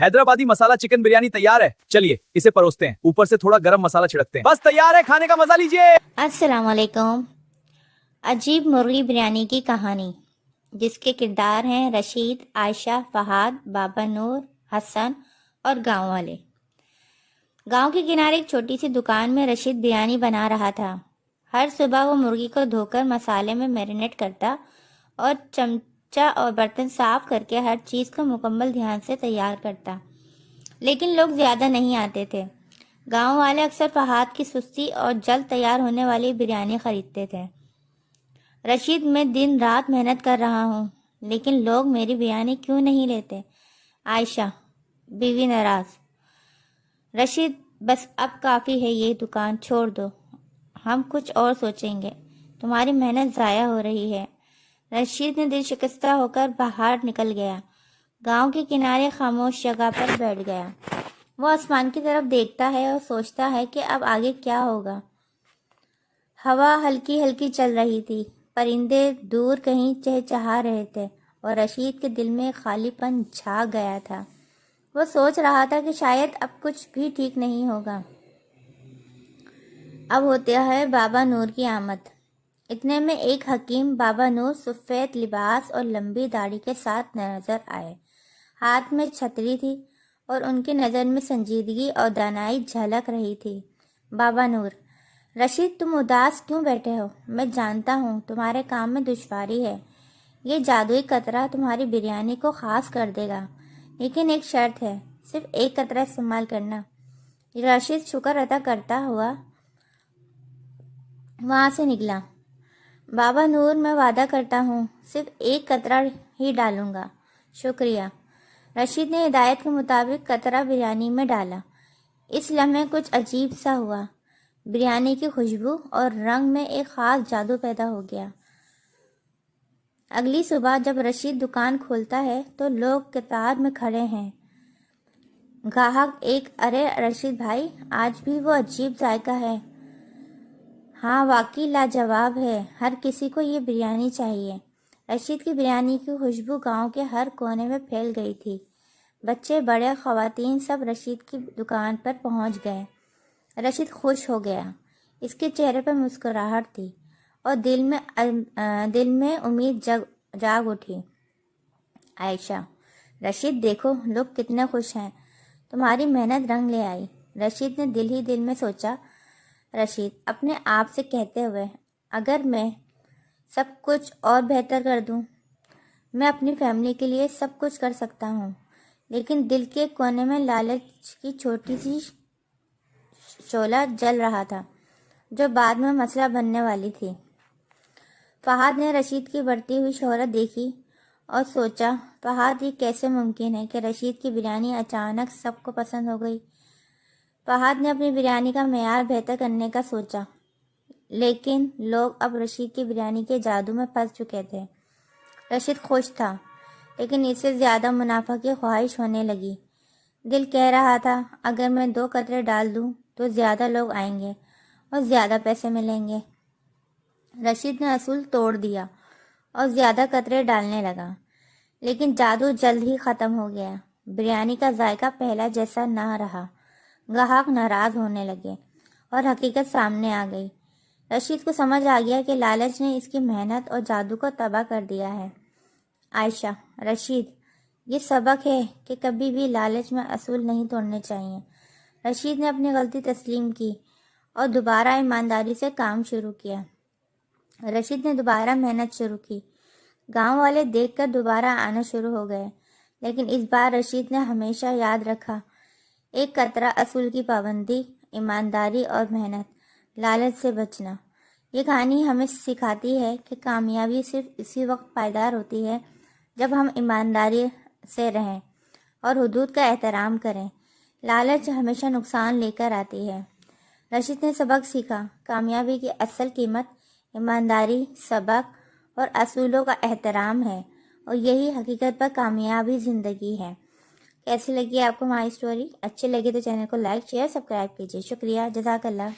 حیدرآبادی مسالہ chicken biryani تیار ہے، چلیے اسے پروستے ہیں، اوپر سے تھوڑا گرم مسالہ چھڑکتے ہیں، بس تیار ہے، کھانے کا مزہ لیجیے۔ السلام علیکم۔ عجیب مرغی بریانی کی کہانی، جس کے کردار ہیں رشید، عائشہ، فہد، بابا نور، حسن اور گاؤں والے۔ گاؤں کے کنارے ایک چھوٹی سی دکان میں رشید بریانی بنا رہا تھا۔ ہر صبح وہ مرغی کو دھو کر مسالے میں میرینیٹ کرتا اور چمچہ اور برتن صاف کر کے ہر چیز کو مکمل دھیان سے تیار کرتا، لیکن لوگ زیادہ نہیں آتے تھے۔ گاؤں والے اکثر فہد کی سستی اور جلد تیار ہونے والی بریانی خریدتے تھے۔ رشید، میں دن رات محنت کر رہا ہوں، لیکن لوگ میری بریانی کیوں نہیں لیتے؟ عائشہ، بیوی، ناراض۔ رشید، بس اب کافی ہے، یہ دکان چھوڑ دو، ہم کچھ اور سوچیں گے، تمہاری محنت ضائع ہو رہی ہے۔ رشید نے دل شکستہ ہو کر باہر نکل گیا، گاؤں کے کنارے خاموش جگہ پر بیٹھ گیا۔ وہ آسمان کی طرف دیکھتا ہے اور سوچتا ہے کہ اب آگے کیا ہوگا۔ ہوا ہلکی ہلکی چل رہی تھی، پرندے دور کہیں چہچہا رہے تھے، اور رشید کے دل میں خالی پن چھا گیا تھا۔ وہ سوچ رہا تھا کہ شاید اب کچھ بھی ٹھیک نہیں ہوگا۔ اب ہوتا ہے بابا نور کی آمد۔ اتنے میں ایک حکیم بابا نور سفید لباس اور لمبی داڑھی کے ساتھ نظر آئے۔ ہاتھ میں چھتری تھی اور ان کی نظر میں سنجیدگی اور دانائی جھلک رہی تھی۔ بابا نور: رشید، تم اداس کیوں بیٹھے ہو؟ میں جانتا ہوں تمہارے کام میں دشواری ہے، یہ جادوئی قطرہ تمہاری بریانی کو خاص کر دے گا، لیکن ایک شرط ہے، صرف ایک قطرہ استعمال کرنا۔ رشید شکر ادا کرتا ہوا وہاں سے نکلا۔ بابا نور، میں وعدہ کرتا ہوں صرف ایک قطرہ ہی ڈالوں گا۔ شکریہ۔ رشید نے ہدایت کے مطابق قطرہ بریانی میں ڈالا۔ اس لمحے کچھ عجیب سا ہوا، بریانی کی خوشبو اور رنگ میں ایک خاص جادو پیدا ہو گیا۔ اگلی صبح جب رشید دکان کھولتا ہے تو لوگ قطار میں کھڑے ہیں۔ گاہک ایک: ارے رشید بھائی، آج بھی وہ عجیب ذائقہ ہے۔ ہاں، واقعی لاجواب ہے، ہر کسی کو یہ بریانی چاہیے۔ رشید کی بریانی کی خوشبو گاؤں کے ہر کونے میں پھیل گئی تھی۔ بچے، بڑے، خواتین سب رشید کی دکان پر پہنچ گئے۔ رشید خوش ہو گیا، اس کے چہرے پر مسکراہٹ تھی اور دل میں امید جاگ اٹھی۔ عائشہ: رشید دیکھو، لوگ کتنے خوش ہیں، تمہاری محنت رنگ لے آئی۔ رشید نے دل ہی دل میں سوچا، رشید اپنے آپ سے کہتے ہوئے، اگر میں سب کچھ اور بہتر کر دوں، میں اپنی فیملی کے لیے سب کچھ کر سکتا ہوں۔ لیکن دل کے کونے میں لالچ کی چھوٹی سی شعلہ جل رہا تھا، جو بعد میں مسئلہ بننے والی تھی۔ فہد نے رشید کی بڑھتی ہوئی شہرت دیکھی اور سوچا، فہد، یہ کیسے ممکن ہے کہ رشید کی بریانی اچانک سب کو پسند ہو گئی؟ فہد نے اپنی بریانی کا معیار بہتر کرنے کا سوچا، لیکن لوگ اب رشید کی بریانی کے جادو میں پھنس چکے تھے۔ رشید خوش تھا، لیکن اس سے زیادہ منافع کی خواہش ہونے لگی۔ دل کہہ رہا تھا، اگر میں 2 قطرے ڈال دوں تو زیادہ لوگ آئیں گے اور زیادہ پیسے ملیں گے۔ رشید نے اصول توڑ دیا اور زیادہ قطرے ڈالنے لگا، لیکن جادو جلد ہی ختم ہو گیا۔ بریانی کا ذائقہ پہلا جیسا نہ رہا، گاہک ناراض ہونے لگے اور حقیقت سامنے آ گئی۔ رشید کو سمجھ آ گیا کہ لالچ نے اس کی محنت اور جادو کو تباہ کر دیا ہے۔ عائشہ: رشید، یہ سبق ہے کہ کبھی بھی لالچ میں اصول نہیں توڑنے چاہیے۔ رشید نے اپنی غلطی تسلیم کی اور دوبارہ ایمانداری سے کام شروع کیا۔ رشید نے دوبارہ محنت شروع کی، گاؤں والے دیکھ کر دوبارہ آنا شروع ہو گئے، لیکن اس بار رشید نے ہمیشہ یاد رکھا، ایک قطرہ اصول کی پابندی، ایمانداری اور محنت، لالچ سے بچنا۔ یہ کہانی ہمیں سکھاتی ہے کہ کامیابی صرف اسی وقت پائیدار ہوتی ہے جب ہم ایمانداری سے رہیں اور حدود کا احترام کریں۔ لالچ ہمیشہ نقصان لے کر آتی ہے۔ رشید نے سبق سیکھا، کامیابی کی اصل قیمت ایمانداری، سبق اور اصولوں کا احترام ہے، اور یہی حقیقت پر کامیابی زندگی ہے۔ کیسی لگی آپ کو ہماری اسٹوری؟ اچھی لگی تو چینل کو لائک، شیئر، سبسکرائب کیجیے۔ شکریہ، جزاک اللہ۔